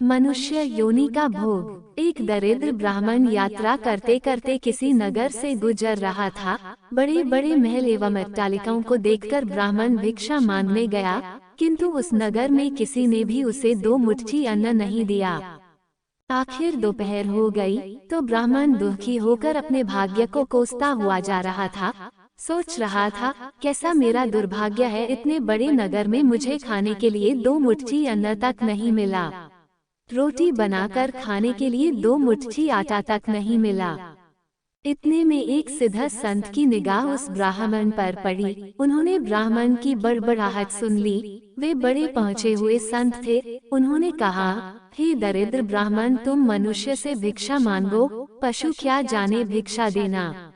मनुष्य योनि का भोग। एक दरिद्र ब्राह्मण यात्रा करते करते किसी नगर से गुजर रहा था। बड़े बड़े महल एवं अट्टालिकाओं को देखकर ब्राह्मण भिक्षा मांगने गया, किंतु उस नगर में किसी ने भी उसे 2 मुट्ठी अन्न नहीं दिया। आखिर दोपहर हो गई तो ब्राह्मण दुखी होकर अपने भाग्य को कोसता हुआ जा रहा था। सोच रहा था, कैसा मेरा दुर्भाग्य है, इतने बड़े नगर में मुझे खाने के लिए 2 मुट्ठी अन्न तक नहीं मिला। रोटी बनाकर खाने के लिए 2 मुट्ठी आटा तक नहीं मिला। इतने में एक सिद्धस्त संत की निगाह उस ब्राह्मण पर पड़ी। उन्होंने ब्राह्मण की बड़बड़ाहट सुन ली। वे बड़े पहुँचे हुए संत थे। उन्होंने कहा, हे दरिद्र ब्राह्मण, तुम मनुष्य से भिक्षा मांगो, पशु क्या जाने भिक्षा देना।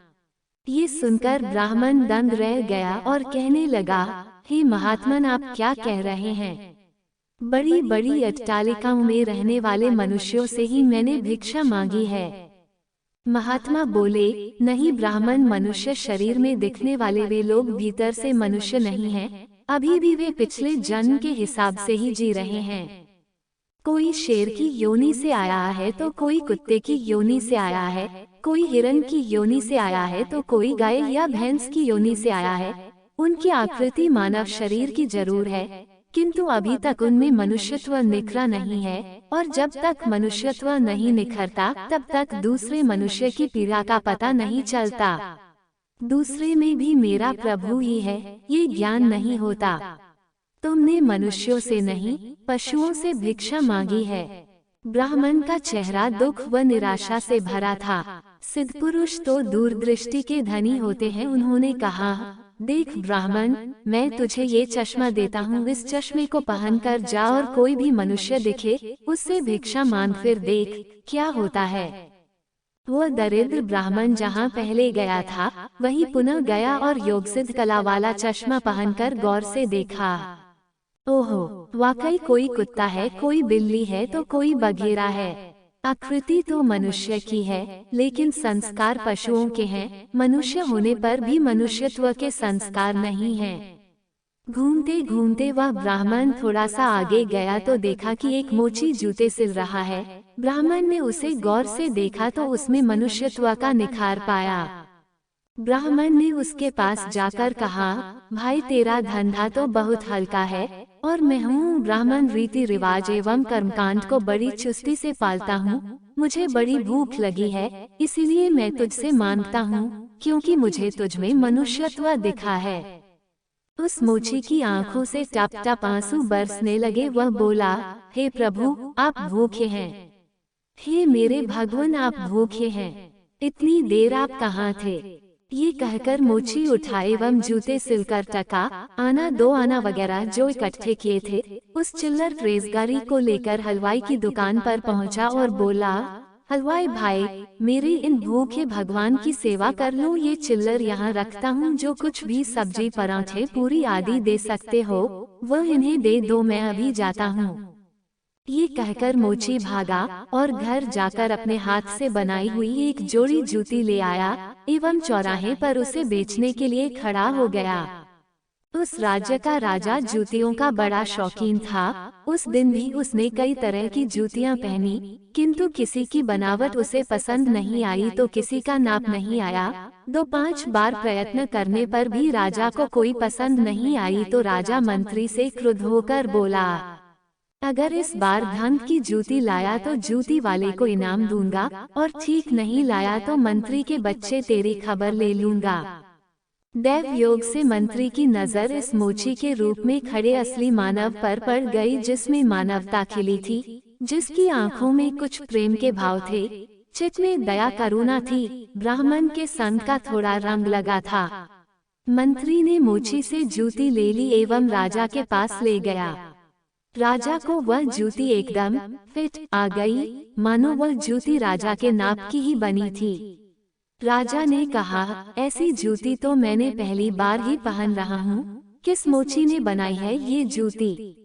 ये सुनकर ब्राह्मण दंग रह गया और कहने लगा, हे महात्मन, आप क्या कह रहे हैं? बड़ी बड़ी अट्टालिकाओं में रहने वाले मनुष्यों से ही मैंने भिक्षा मांगी है। महात्मा बोले, नहीं ब्राह्मण, मनुष्य शरीर में दिखने वाले वे लोग भीतर से मनुष्य नहीं हैं। अभी भी वे पिछले जन्म के हिसाब से ही जी रहे हैं। कोई शेर की योनि से आया है तो कोई कुत्ते की योनि से आया है, कोई हिरण की योनि से आया है तो कोई गाय या भैंस की योनि से आया है। उनकी आकृति मानव शरीर की जरूर है, किंतु अभी तक उनमें मनुष्यत्व निखरा नहीं है, और जब तक मनुष्यत्व नहीं निखरता तब तक दूसरे मनुष्य की पीड़ा का पता नहीं चलता। दूसरे में भी मेरा प्रभु ही है, ये ज्ञान नहीं होता। तुमने मनुष्यों से नहीं, पशुओं से भिक्षा मांगी है। ब्राह्मण का चेहरा दुख व निराशा से भरा था। सिद्ध पुरुष तो दूरदृष्टि के धनी होते हैं। उन्होंने कहा, देख ब्राह्मण, मैं तुझे ये चश्मा देता हूँ, इस चश्मे को पहनकर जा और कोई भी मनुष्य दिखे उससे भिक्षा मांग, फिर देख क्या होता है। वह दरिद्र ब्राह्मण जहाँ पहले गया था वहीं पुनः गया और योगसिद्ध कला वाला चश्मा पहनकर गौर से देखा। ओहो, वाकई कोई कुत्ता है, कोई बिल्ली है तो कोई बघेरा है। आकृति तो मनुष्य की है, लेकिन संस्कार पशुओं के हैं। मनुष्य होने पर भी मनुष्यत्व के संस्कार नहीं हैं। घूमते घूमते वह ब्राह्मण थोड़ा सा आगे गया तो देखा कि एक मोची जूते सिल रहा है। ब्राह्मण ने उसे गौर से देखा तो उसमें मनुष्यत्व का निखार पाया। ब्राह्मण ने उसके पास जाकर कहा, भाई तेरा धंधा तो बहुत हल्का है और मैं हूँ ब्राह्मण, रीति रिवाज एवं कर्मकांड को बड़ी चुस्ती से पालता हूँ। मुझे बड़ी भूख लगी है, इसीलिए मैं तुझसे मांगता हूँ, क्योंकि मुझे तुझमें मनुष्यत्व दिखा है। उस मोची की आंखों से टप टप आंसू बरसने लगे। वह बोला, हे प्रभु, आप भूखे हैं। हे मेरे भगवान, आप भूखे हैं। इतनी देर आप कहाँ थे? ये कहकर मोची उठा एवं जूते सिलकर टका, आना 2 आना वगैरह जो इकट्ठे किए थे उस चिल्लर रेजगारी को लेकर हलवाई की दुकान पर पहुंचा और बोला, हलवाई भाई, मेरे इन भूखे भगवान की सेवा कर लो। ये चिल्लर यहाँ रखता हूँ, जो कुछ भी सब्जी, पराठे, पूरी आदि दे सकते हो वह इन्हें दे दो, मैं अभी जाता हूँ। ये कहकर मोची भागा और घर जाकर अपने हाथ से बनाई हुई एक जोड़ी जूती ले आया एवं चौराहे पर उसे बेचने के लिए खड़ा हो गया। उस राज्य का राजा जूतियों का बड़ा शौकीन था। उस दिन भी उसने कई तरह की जूतियां पहनी, किंतु किसी की बनावट उसे पसंद नहीं आई तो किसी का नाप नहीं आया। 2-5 बार प्रयत्न करने पर भी राजा को कोई पसंद नहीं आई तो राजा मंत्री से क्रुद्ध होकर बोला, अगर इस बार ढंग की जूती लाया तो जूती वाले को इनाम दूंगा, और ठीक नहीं लाया तो मंत्री के बच्चे तेरी खबर ले लूंगा। दैव योग से मंत्री की नजर इस मोची के रूप में खड़े असली मानव पर पड़ गई, जिसमें मानवता खिली थी, जिसकी आंखों में कुछ प्रेम के भाव थे, चित्त में दया करुणा थी। ब्राह्मण के संग का थोड़ा रंग लगा था। मंत्री ने मोची से जूती ले ली एवं राजा के पास ले गया। राजा को वह जूती एकदम फिट आ गई, मानो वह जूती राजा के नाप की ही बनी थी। राजा ने कहा, ऐसी जूती तो मैंने पहली बार ही पहन रहा हूँ, किस मोची ने बनाई है ये जूती?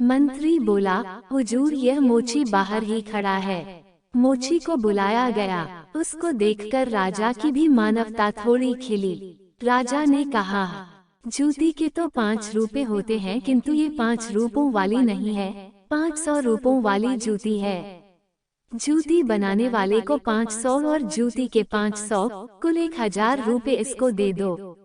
मंत्री बोला, हुजूर, यह मोची बाहर ही खड़ा है। मोची को बुलाया गया। उसको देखकर राजा की भी मानवता थोड़ी खिली। राजा ने कहा, जूती के तो 5 रूपे होते हैं, किंतु ये 5 रूपों वाली नहीं है। 500 रुपयों वाली जूती है। जूती बनाने वाले को 500 और जूती के 500, कुल 1000 रुपए इसको दे दो।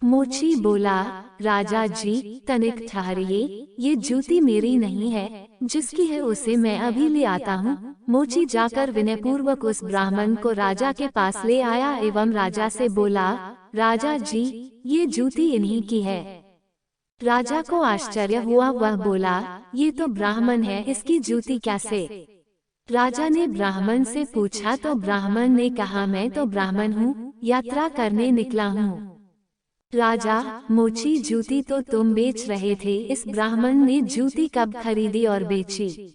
मोची बोला, राजा जी तनिक ठहरिए, ये जूती मेरी नहीं है, जिसकी है उसे मैं अभी ले आता हूँ। मोची जाकर विनयपूर्वक उस ब्राह्मण को राजा के पास ले आया एवं राजा से बोला, राजा जी ये जूती इन्हीं की है। राजा को आश्चर्य हुआ, वह बोला, ये तो ब्राह्मण है, इसकी जूती कैसे? राजा ने ब्राह्मण से पूछा तो ब्राह्मण ने कहा, मैं तो ब्राह्मण हूँ, यात्रा करने निकला हूँ। राजा, मोची जूती तो तुम बेच रहे थे, इस ब्राह्मण ने जूती कब खरीदी और बेची?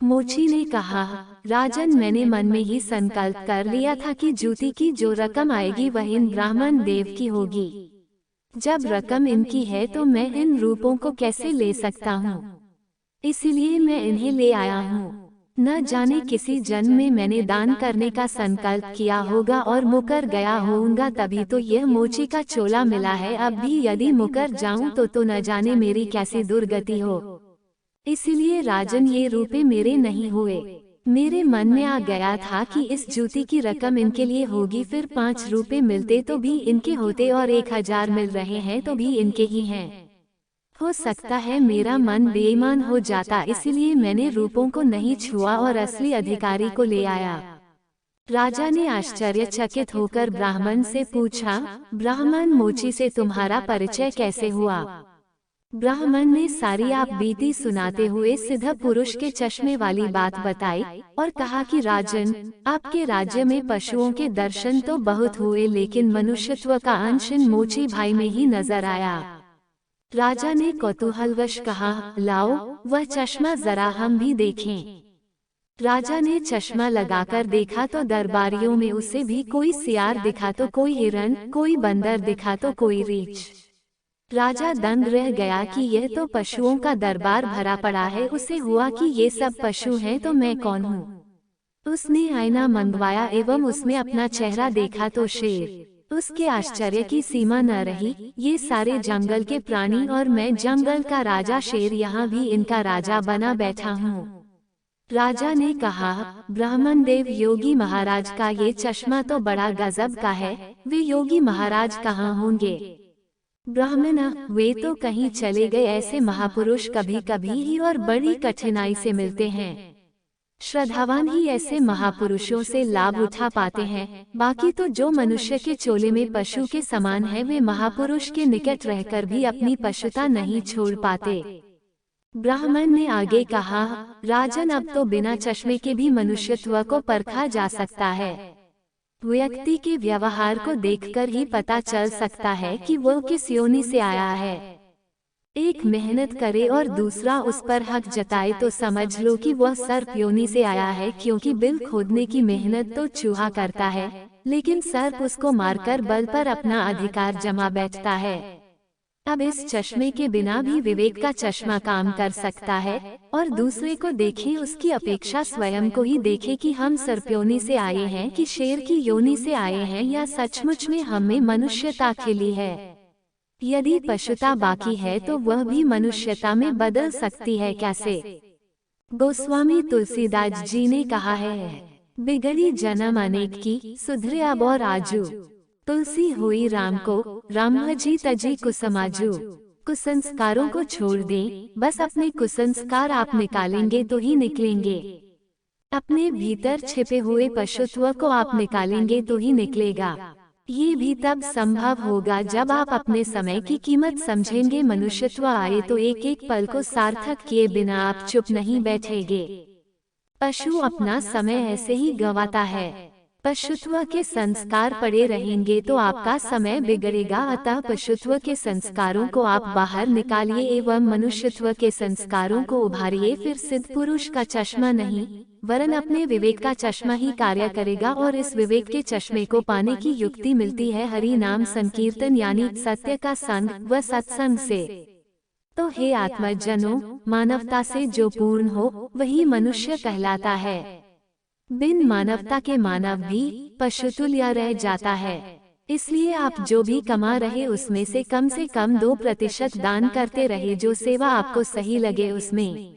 मोची ने कहा, राजन मैंने मन में ही संकल्प कर लिया था कि जूती की जो रकम आएगी वह इन ब्राह्मण देव की होगी। जब रकम इनकी है तो मैं इन रूपों को कैसे ले सकता हूँ, इसलिए मैं इन्हें ले आया हूँ। न जाने किसी जन्म में मैंने दान करने का संकल्प किया होगा और मुकर गया होऊंगा, तभी तो यह मोची का चोला मिला है। अब भी यदि मुकर जाऊं तो न जाने मेरी कैसी दुर्गति हो। इसलिए राजन ये रुपए मेरे नहीं हुए। मेरे मन में आ गया था कि इस जूती की रकम इनके लिए होगी, फिर 5 रुपए मिलते तो भी इनके होते और 1000 मिल रहे हैं तो भी इनके ही हैं। हो सकता है मेरा मन बेईमान हो जाता, इसलिए मैंने रूपों को नहीं छुआ और असली अधिकारी को ले आया। राजा ने आश्चर्यचकित होकर ब्राह्मण से पूछा, ब्राह्मण मोची से तुम्हारा परिचय कैसे हुआ? ब्राह्मण ने सारी आप बीती सुनाते हुए सिद्ध पुरुष के चश्मे वाली बात बताई और कहा कि राजन, आपके राज्य में पशुओं के दर्शन तो बहुत हुए, लेकिन मनुष्यत्व का अंश इन मोची भाई में ही नजर आया। राजा ने कौतूहलवश कहा, लाओ वह चश्मा जरा हम भी देखें। राजा ने चश्मा लगाकर देखा तो दरबारियों में उसे भी कोई सियार दिखा तो कोई हिरन, कोई बंदर दिखा तो कोई रीछ। राजा दंग रह गया कि यह तो पशुओं का दरबार भरा पड़ा है। उसे हुआ कि ये सब पशु हैं तो मैं कौन हूँ। उसने आईना मंगवाया एवं उसमें अपना चेहरा देखा तो शेर। उसके आश्चर्य की सीमा न रही, ये सारे जंगल के प्राणी और मैं जंगल का राजा शेर यहाँ भी इनका राजा बना बैठा हूँ। राजा ने कहा, ब्राह्मण देव, योगी महाराज का ये चश्मा तो बड़ा गजब का है, वे योगी महाराज कहाँ होंगे? ब्राह्मण, वे तो कहीं चले गए। ऐसे महापुरुष कभी कभी ही और बड़ी कठिनाई से मिलते हैं। श्रद्धावान ही ऐसे महापुरुषों से लाभ उठा पाते हैं। बाकी तो जो मनुष्य के चोले में पशु के समान है, वे महापुरुष के निकट रहकर भी अपनी पशुता नहीं छोड़ पाते। ब्राह्मण ने आगे कहा, राजन, अब तो बिना चश्मे के भी मनुष्यत्व को परखा जा सकता है। व्यक्ति के व्यवहार को देखकर ही पता चल सकता है कि वह किस योनि से आया है। एक मेहनत करे और दूसरा उस पर हक जताए तो समझ लो कि वह सर्प योनि से आया है, क्योंकि बिल खोदने की मेहनत तो चूहा करता है, लेकिन सर्प उसको मारकर बल पर अपना अधिकार जमा बैठता है। अब इस चश्मे के बिना भी विवेक का चश्मा काम कर सकता है और दूसरे को देखे उसकी अपेक्षा स्वयं को ही देखे कि हम सर्प योनि से आए हैं कि शेर की योनि से आए हैं, या सचमुच में हम में मनुष्यता खिली है। यदि पशुता बाकी है तो वह भी मनुष्यता में बदल सकती है कैसे? गोस्वामी तुलसीदास जी ने कहा है, बिगड़ी जन्म अनेक की, सुधरे अब और आजू। तुलसी हुई राम को, राम भजी तजी कुसमाजू। कुसंस्कारों को छोड़ दें, बस अपने कुसंस्कार आप निकालेंगे तो ही निकलेंगे। अपने भीतर छिपे हुए पशुत्व को आप निकालेंगे तो ही निकलेगा। ये भी तब संभव होगा जब आप अपने समय की कीमत समझेंगे। मनुष्यत्व आए तो एक एक पल को सार्थक किए बिना आप चुप नहीं बैठेंगे। पशु अपना समय ऐसे ही गंवाता है। पशुत्व के संस्कार पड़े रहेंगे तो आपका समय बिगड़ेगा। अतः पशुत्व के संस्कारों को आप बाहर निकालिए एवं मनुष्यत्व के संस्कारों को उभारिए। फिर सिद्ध पुरुष का चश्मा नहीं वरन अपने विवेक का चश्मा ही कार्य करेगा, और इस विवेक के चश्मे को पाने की युक्ति मिलती है हरि नाम संकीर्तन यानी सत्य का संग व सत्संग से। तो हे आत्मजनों, मानवता से जो पूर्ण हो वही मनुष्य कहलाता है। बिन मानवता के मानव भी पशुतुल्य रह जाता है। इसलिए आप जो भी कमा रहे उसमें से कम 2% दान करते रहे। जो सेवा आपको सही लगे उसमें